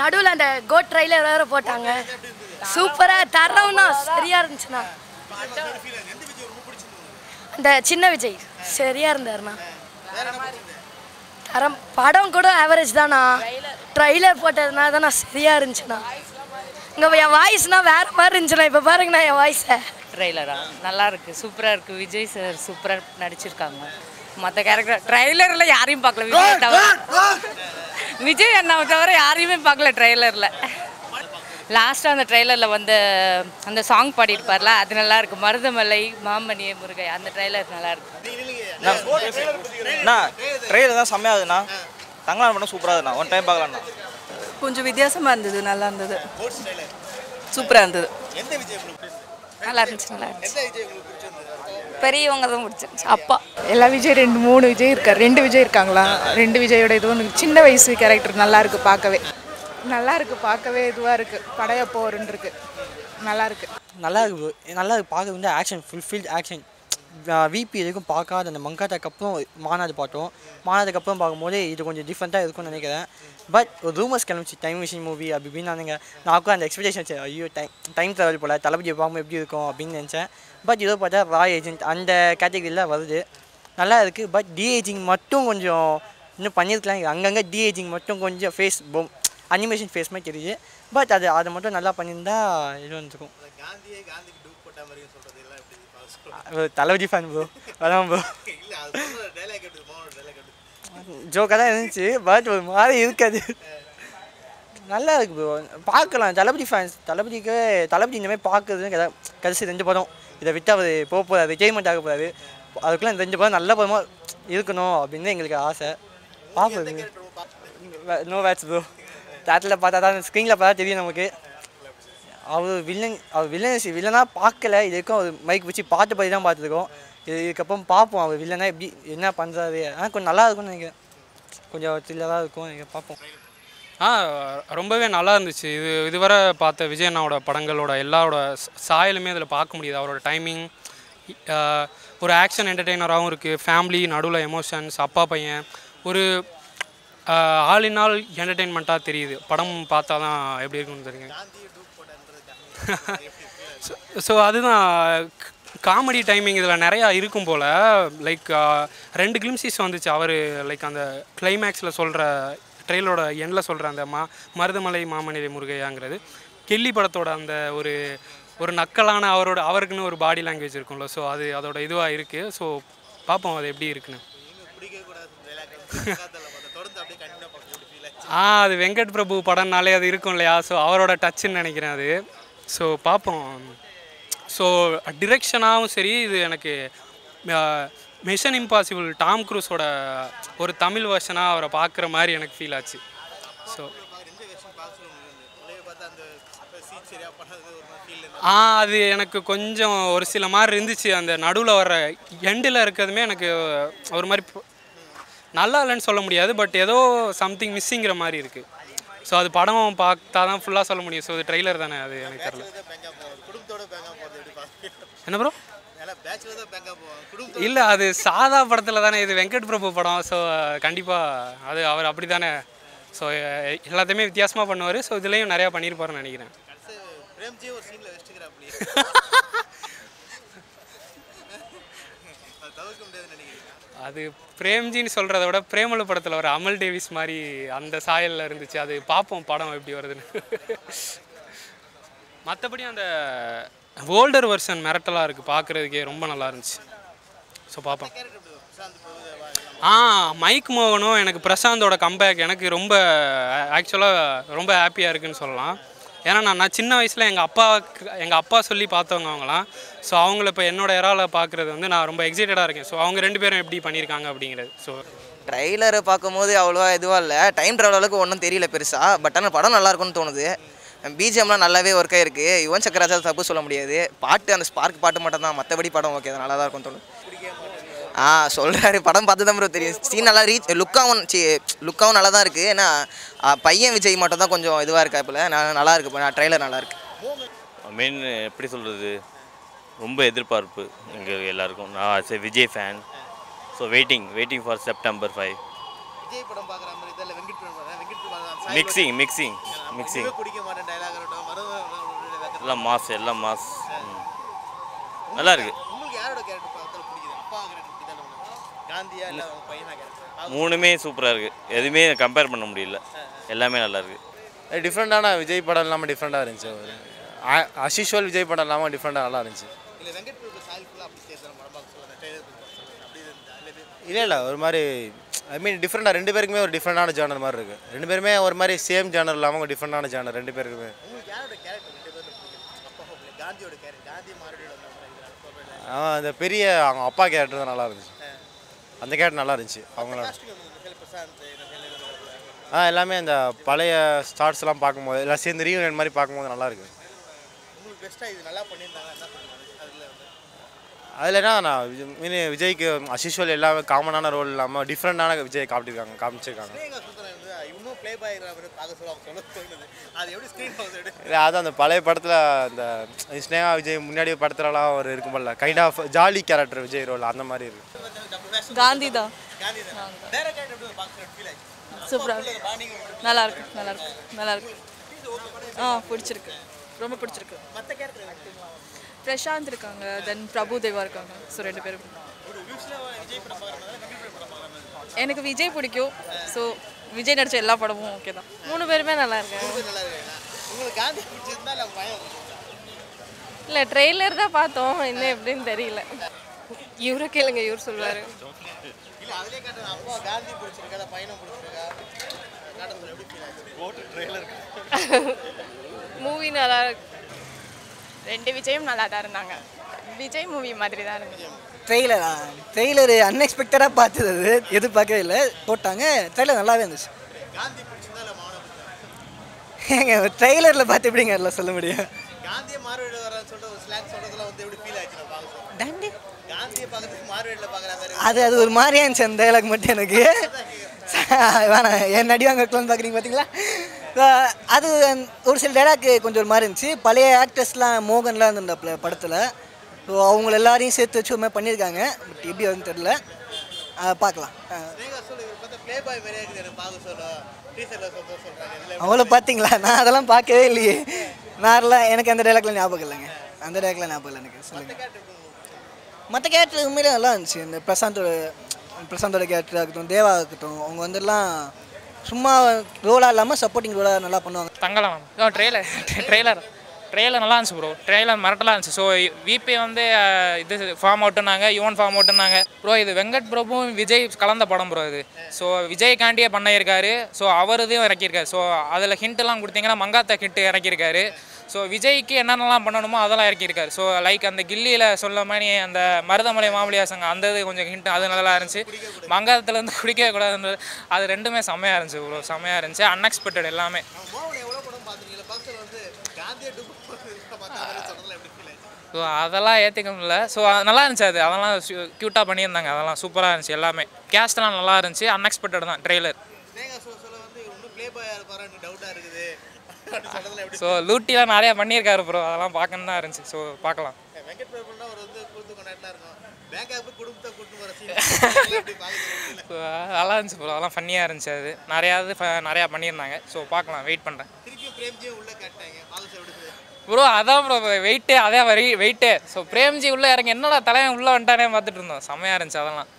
நடுவில் அந்த code trailer வேறு போட்டாங்க. சூப்பராக தரம்னா சரியாக இருந்துச்சுண்ணா. அந்த சின்ன விஜய் சரியாக இருந்தாருண்ணா. தரம் படம் கூட ஆவரேஜ் தானா. ட்ரைலர் போட்டதுனால தானே சரியாக இருந்துச்சுண்ணா. இங்கே என் வாய்ஸ்னால் வேறு மாதிரி இருந்துச்சுண்ணா. இப்போ பாருங்கண்ணா என் வாய்ஸை. ட்ரைலரா நல்லா இருக்குது, சூப்பராக இருக்குது. விஜய் சார் சூப்பராக நடிச்சிருக்காங்க. மற்ற கேரக்டர் ட்ரைலரில் யாரையும் பார்க்கல. விஜய் தவிர விஜய் அண்ணாவை தவிர யாரையுமே பார்க்கல ட்ரைலரில். லாஸ்ட்டாக அந்த ட்ரைலரில் வந்து அந்த சாங் பாடியிருப்பார்ல, அது நல்லா இருக்குது. மருதமலை மாமணியே முருகை அந்த ட்ரைலர் நல்லா இருக்கு. ட்ரைலர் தான் செம்மையாகுதுண்ணா. தங்களான் பண்ண சூப்பராக இருக்குண்ணா. ஒன் டைம் பார்க்கலாம்ண்ணா. கொஞ்சம் வித்தியாசமாக இருந்தது, நல்லா இருந்தது, சூப்பராக இருந்தது. நல்லா இருந்துச்சு, நல்லா இருந்துச்சு. பெரியவங்க தான் பிடிச்சிருந்துச்சு. அப்பா எல்லா விஜய் 2-3 விஜய் இருக்கார். 2 விஜய் இருக்காங்களா? 2 விஜயோட இது ஒன்று சின்ன வயசு கேரக்டர் நல்லா இருக்குது பார்க்கவே. நல்லா இருக்குது பார்க்கவே, இதுவாக இருக்குது. படைய போருன்னு இருக்குது. நல்லா இருக்குது, நல்லா இருக்குது. நல்லா பார்க்க வந்து ஆக்ஷன், ஃபுல்ஃபில்ட் ஆக்ஷன். விபி எதுக்கும் பார்க்காத அந்த மங்காட்டாக்கப்புறம் மாநாடு பார்த்தோம். மாநாடுக்கப்புறம் பார்க்கும்போது இது கொஞ்சம் டிஃப்ரெண்ட்டாக இருக்கும்னு நினைக்கிறேன். பட் ஒரு ரூமர்ஸ் கிளம்பிச்சு டைம் மிஷின் மூவி அப்படி இப்படின்னு நானுங்க. நான் அந்த எக்ஸ்பெக்டேஷன் ஐயோ டைம் ட்ராவல் போல் தளபதியை பார்க்கும்போது எப்படி இருக்கும் அப்படின்னு நினச்சேன். பட் இதோ பார்த்தா ராய் ஏஜென்ட் அந்த கேட்டகரியில் வருது. நல்லா இருக்குது. பட் டிஏஜிங் மட்டும் கொஞ்சம் இன்னும் பண்ணியிருக்கலாம். அங்கங்கே டிஏஜிங் மட்டும் கொஞ்சம் ஃபேஸ் அனிமேஷன் ஃபேஸ் மாதிரி தெரியுது. பட் அதை மட்டும் நல்லா பண்ணியிருந்தா இது வந்துருக்கும். தளபதி ஃபேன் ப்ரோ, அதான் ப்ரோ. ஜோக்காக தான் இருந்துச்சு. பட் ஒரு மாதிரி இருக்காது. நல்லா இருக்குது ப்ரோ, பார்க்கலாம். தளபதி ஃபேன்ஸ் தளபதி இந்தமாதிரி பார்க்குறதுன்னு கடைசி 2 படம் இதை விட்டு அவர் போக போகிறாரு, ரிட்டைர்மெண்ட் ஆக போகிறாரு. அதுக்குள்ளே இந்த 2 படம் நல்ல படமாக இருக்கணும் அப்படின்னு எங்களுக்கு ஆசை. பார்க்குறது நோ வேட்ஸ் ப்ரோ. தேட்டரில் பார்த்தா தான், ஸ்க்ரீனில் பார்த்தா தெரியும் நமக்கு. அவர் வில்லனாக பார்க்கல. இதுக்கும் அவர் மைக் வச்சு பாட்டு பற்றி தான் பார்த்துருக்கோம். இதுக்கப்புறம் பார்ப்போம் அவர் வில்லனா எப்படி என்ன பண்ணுறாரு. ஆனால் கொஞ்சம் நல்லா இருக்கும்னு நினைக்கிறேன். கொஞ்சம் த்ரில்லராக இருக்கும் நீங்கள் பார்ப்போம். ரொம்பவே நல்லா இருந்துச்சு. இதுவரை பார்த்த விஜய் அண்ணாவோட படங்களோட எல்லாரோட சாயலுமே இதில் பார்க்க முடியுது. அவரோட டைமிங் ஒரு ஆக்ஷன் என்டர்டெய்னராகவும் இருக்குது. ஃபேமிலி நடுவில் எமோஷன்ஸ், அப்பா பையன் ஒரு ஆல் இன் ஆல் என்டர்டெயின்மெண்ட்டாக தெரியுது. படம் பார்த்தா தான் எப்படி இருக்குன்னு தெரியுங்க. ஸோ அதுதான் காமெடி டைமிங் இதில் நிறையா இருக்கும் போல். லைக் 2 கிளிம்ஸஸ் வந்துச்சு. அவர் லைக் அந்த கிளைமேக்ஸில் சொல்கிற ட்ரெயிலோட எண்டில் சொல்கிற அந்த மருதமலை மாமணியை முருகையாங்கிறது கெல்லி படத்தோட அந்த ஒரு நக்கலான அவருக்குன்னு ஒரு பாடி லாங்குவேஜ் இருக்கும்ல. ஸோ அதோட இதுவாக இருக்குது. ஸோ பார்ப்போம் அது எப்படி இருக்குன்னு. அது வெங்கட் பிரபு படம்னாலே அது இருக்கும் இல்லையா. ஸோ அவரோட டச்சுன்னு நினைக்கிறேன் அது. ஸோ பார்ப்போம். ஸோ டிரெக்ஷனாகவும் சரி, இது எனக்கு மிஷன் இம்பாசிபிள் டாம் க்ரூஸோட ஒரு தமிழ் வெர்ஷனாக அவரை பார்க்குற மாதிரி எனக்கு ஃபீல் ஆச்சு. ஸோ அது எனக்கு கொஞ்சம் ஒரு சில மாதிரி இருந்துச்சு. அந்த நடுவில் வர்ற எண்டில் இருக்கிறதுமே எனக்கு ஒரு மாதிரி நல்லா இல்லைன்னு சொல்ல முடியாது. பட் ஏதோ சம்திங் மிஸ்ஸிங்கிற மாதிரி இருக்குது. ஸோ அது படம் பார்த்தா தான் ஃபுல்லாக சொல்ல முடியும். ஸோ இது ட்ரெய்லர் தானே, அது எனக்கு தெரியல. என்ன ப்ரோ? இல்லை, அது சாதா படத்தில் தானே, இது வெங்கட் பிரபு படம். ஸோ கண்டிப்பாக அவர் அப்படி தானே. ஸோ எல்லாத்தையுமே வித்தியாசமாக பண்ணுவார். ஸோ இதுலேயும் நிறையா பண்ணியிருப்பாருன்னு நினைக்கிறேன். அது பிரேம்ஜின்னு சொல்கிறத விட பிரேமலு படத்தில் ஒரு அமல் டேவிஸ் மாதிரி அந்த சாயலில் இருந்துச்சு. அது பார்ப்போம் படம் எப்படி வருதுன்னு. மற்றபடி அந்த ஓல்டர் வெர்ஷன் மிரட்டலாக இருக்குது, பார்க்குறதுக்கே ரொம்ப நல்லா இருந்துச்சு. ஸோ பார்ப்போம். மைக் மோகனும் எனக்கு பிரசாந்தோட கம்பேக் எனக்கு ஆக்சுவலாக ரொம்ப ஹாப்பியாக இருக்குதுன்னு சொல்லலாம். ஏன்னா நான் சின்ன வயசில் எங்கள் அப்பா சொல்லி பார்த்தவங்க அவங்களாம். ஸோ அவங்கள இப்போ என்னோட இறாவில் பார்க்குறது வந்து நான் ரொம்ப எக்ஸைட்டடாக இருக்கேன். ஸோ அவங்க 2 பேரும் எப்படி பண்ணியிருக்காங்க அப்படிங்கிறது. ஸோ ட்ரைலரை பார்க்கும்போது அவ்வளோவா இதுவாக இல்லை, டைம் ட்ராவல் அளவுக்கு ஒன்றும் தெரியல பெருசாக. பட் ஆனால் படம் நல்லாயிருக்கும்னு தோணுது. பிஜிஎம்லாம் நல்லாவே ஒர்க் ஆகிருக்கு. யுவன் சங்கர் ராஜா தப்பு சொல்ல முடியாது. பாட்டு அந்த ஸ்பார்க் பாட்டு மட்டும் தான், மற்றபடி படம் ஓகே தான், நல்லா தான் இருக்கும்னு தோணுது. சொல்கிறாரு, படம் பார்த்து தான் ப்ரோ தெரியும். சீன் நல்லா லுக்காகவும் நல்லா தான் இருக்குது. ஏன்னா பையன் விஜய் மட்டும் தான் கொஞ்சம் இதுவாக இருக்கா. இப்போ நல்லா இருக்குது, ட்ரெய்லர் நல்லா இருக்குது. மெயின் எப்படி சொல்கிறது, ரொம்ப எதிர்பார்ப்பு எங்கள் எல்லாருக்கும். நான் Vijay fan. So waiting for September 5. Vijay படம் பார்க்குற மாதிரி இதில் வெங்கட் மிக்சிங் மிக்சிங் மிக்சிங் குடிக்க மாட்டேன் டயலாக் இருக்கட்டும் எல்லாம் மாஸ் எல்லாம் மாஸ் நல்லா இருக்கு. உங்களுக்கு யாரோட கேரக்டர் பார்த்தாலும் பிடிக்குது? அப்பா கேரக்டர் பிடிக்குதா காந்தியா இல்லை அவங்க பையனா கேரக்டர்? மூணுமே சூப்பராக இருக்குது, எதுவுமே கம்பேர் பண்ண முடியல, எல்லாமே நல்லா இருக்குது. டிஃப்ரெண்ட்டான விஜய் படம் இல்லாமல் டிஃப்ரெண்ட்டாக இருந்துச்சு. ஒரு அசிஷுவல் விஜய் படம் இல்லாமல் டிஃப்ரெண்ட்டாக நல்லா இருந்துச்சு. இல்லை வெங்கட் பிரபு சாயல் ஃபுல்லாக அப்படி பேசுகிற படம் பார்க்க சொல்லுங்கள், ட்ரெய்லர் அப்படி இருந்தால் இல்லை ஒரு மாதிரி ஐ மீன் டிஃப்ரெண்ட்டாக ரெண்டு பேருக்குமே ஒரு டிஃப்ரெண்டான ஜானர் மாதிரி இருக்குது. ரெண்டு பேருமே ஒரு மாதிரி சேம் ஜானர் இல்லாமல் ஒரு டிஃப்ரெண்டான ஜானர் ரெண்டு பேருக்குமே. உங்களுக்கு யாரோட கேரக்டர் ரெண்டு பேரும் பிடிக்கும்? அப்பா காந்தியோட கேரக்டர், காந்தி மாறுடியோட அந்த பெரிய அவங்க அப்பா கேரக்டர் தான் நல்லா இருந்துச்சு. அந்த கேரக்டர் நல்லா இருந்துச்சு அவங்களோட. எல்லாமே அந்த பழைய ஸ்டார்ஸ்லாம் பார்க்கும்போது எல்லாம் சேர்ந்து ரீயூனியன் மாதிரி பார்க்கும்போது நல்லா இருக்கு. உங்களுக்கு பெஸ்ட்டாக இது நல்லா பண்ணியிருந்தாங்க என்ன பண்ணுவாங்க அதில்னா நான் விஜய்க்கு அசிஷுவல் எல்லாமே காமனான ரோல் இல்லாமல் டிஃப்ரெண்டான விஜய் காமிச்சிருக்காங்க. இன்னும் ப்ளே பாய் பார்க்க சொல்ல சொல்ல தோணுது, அது எப்படி ஸ்க்ரீன் இல்லை அது அந்த பழைய படத்தில் அந்த ஸ்னேகா விஜய் முன்னாடி படத்துலலாம் ஒரு இருக்கும்போல kind of jolly character Vijay role அந்த மாதிரி இருக்கு. காந்தி தான். சூப்பராக நல்லா இருக்கு நல்லா இருக்கு நல்லா இருக்கு. பிடிச்சிருக்கு, ரொம்ப பிடிச்சிருக்கு. மற்ற கேரக்டர் பிரசாந்த் இருக்காங்க, தென் பிரபு தேவா இருக்காங்க. ஸோ ரெண்டு பேரும். எனக்கு விஜய் பிடிக்கும். ஸோ விஜய் நடித்த எல்லா படமும் ஓகே தான். 3 பேருமே நல்லா இருக்காங்க. உங்களுக்கு காந்தி பிடிச்சிருந்தா இல்லை பயம்? இல்லை ட்ரெய்லர் தான் பார்த்தோம், இன்னும் எப்படின்னு தெரியல. இவரை கேளுங்க, இவர் சொல்லுவார். இல்லை அதிலே காட்டுறது அப்பா காந்தி பிடிச்சிருக்கா பையனும் பிடிச்சிருக்கா காட்டுறது எப்படி ஃபீல் ஆகுது? போட்டு ட்ரெய்லர் மூவி நல்லா இருக்கு. 2 விஜயும் நல்லா தான் இருந்தாங்க. விஜய் மூவி மாதிரி தான் இருந்துச்சு. ட்ரெய்லரு அன்எக்ஸ்பெக்டடாக பார்த்தது, அது எதிர்பார்க்கவே இல்லை, போட்டாங்க. ட்ரெய்லர் நல்லாவே இருந்துச்சு. காந்தி பிடிச்சிருந்தா இல்லை மாவன ஏங்க ட்ரெய்லரில் பார்த்து எப்படிங்க அதில் சொல்ல முடியும்? காந்தியை மார்வேடில் வர சொல்கிற ஒரு ஸ்லாங் சொல்கிறதுலாம் வந்து எப்படி ஃபீல் ஆச்சு? பார்க்க காந்தியை பார்க்கறதுக்கு மார்வேடில் பார்க்குறாங்க, அது ஒரு மாதிரியா இருந்துச்சு அந்த டைலாக் மட்டும் எனக்கு. வேணாம் என் நடி வாங்கலாம்னு பார்க்குறீங்க பார்த்தீங்களா? அது ஒரு சில டைலாக்கு கொஞ்சம் ஒரு மாதிரி இருந்துச்சு. பழைய ஆக்டர்ஸ்லாம் மோகன்லாம் இருந்திருந்தாப்புல படத்தில். ஸோ அவங்கள எல்லாரையும் சேர்த்து வச்சு ஒரு மாதிரி பண்ணியிருக்காங்க. பட் எப்படி வந்து தெரில, பார்க்கலாம். அவ்வளோ பார்த்தீங்களா? நான் அதெல்லாம் பார்க்கவே இல்லையே. நார்லாம் எனக்கு அந்த டைலாக்லாம் ஞாபகம் இல்லைங்க. அந்த டைலாக்லாம் ஞாபகம் இல்லை எனக்கு. சொல்லுங்கள். மற்ற கேரக்டர் உண்மையிலே நல்லா இருந்துச்சு. இந்த பிரசாந்தோட கேரக்டராக இருக்கட்டும், தேவா இருக்கட்டும், அவங்க வந்துலாம் சும்மா ரோலாக இல்லாமல் சப்போர்ட்டிங் ரோலாக நல்லா பண்ணுவாங்க. தங்கலாம் ட்ரெய்லர் நல்லா இருந்துச்சு ப்ரோ. ட்ரெய்லர் மிரட்டலாக இருந்துச்சு. ஸோ விபி வந்து இது ஃபார்ம் அவுட்டுனாங்க, யுவன் ஃபார்ம் அவுட்டுனாங்க ப்ரோ. இது வெங்கட் பிரபுவும் விஜய் கலந்த படம் ப்ரோ இது. ஸோ விஜய்காண்டியே பண்ணியிருக்காரு. ஸோ அவர் இதையும் இறக்கியிருக்காரு. ஸோ அதில் ஹிண்ட்லாம் கொடுத்தீங்கன்னா மங்காத்தா ஹிண்ட் இறக்கியிருக்காரு. ஸோ விஜய்க்கு என்னென்னலாம் பண்ணணுமோ அதெல்லாம் இறக்கியிருக்காரு. ஸோ லைக் அந்த கில்லியில் சொல்ல மாதிரி அந்த மருதமலை மாமலியாசங்க அந்த இது கொஞ்சம் ஹிண்ட் அது நல்லா இருந்துச்சு. மங்காத்தத்துலேருந்து குடிக்கவே கூடாது, அது ரெண்டுமே செம்மையாக இருந்துச்சு ப்ரோ. செம்மையாக இருந்துச்சு, அன்எக்ஸ்பெக்டட் எல்லாமே. ஸோ அதெல்லாம் ஏற்றிக்க முடியல. ஸோ நல்லா இருந்துச்சு, அதெல்லாம் க்யூட்டாக பண்ணியிருந்தாங்க, அதெல்லாம் சூப்பராக இருந்துச்சு. எல்லாமே கேஸ்ட்லாம் நல்லா இருந்துச்சு, அன்எக்ஸ்பெக்டட் தான் ட்ரெய்லர். ஸோ லூட்டிலாம் நிறையா பண்ணியிருக்காரு ப்ரோ, அதெல்லாம் பார்க்கணும் தான் இருந்துச்சு. ஸோ பார்க்கலாம். நல்லா இருந்துச்சு ப்ரோ, அதெல்லாம் ஃபன்னியாக இருந்துச்சு. அது நிறையா பண்ணியிருந்தாங்க. ஸோ பார்க்கலாம், வெயிட் பண்ணுறேன் ப்ரோ. அதான் ப்ரோ வெயிட்டு, அதே வெயிட்டு. ஸோ பிரேம்ஜி உள்ளே இறங்கி என்னடா தலைவன் உள்ளே வந்துட்டானே பார்த்துட்டு இருந்தோம். செம்மையாக இருந்துச்சு அதெல்லாம்.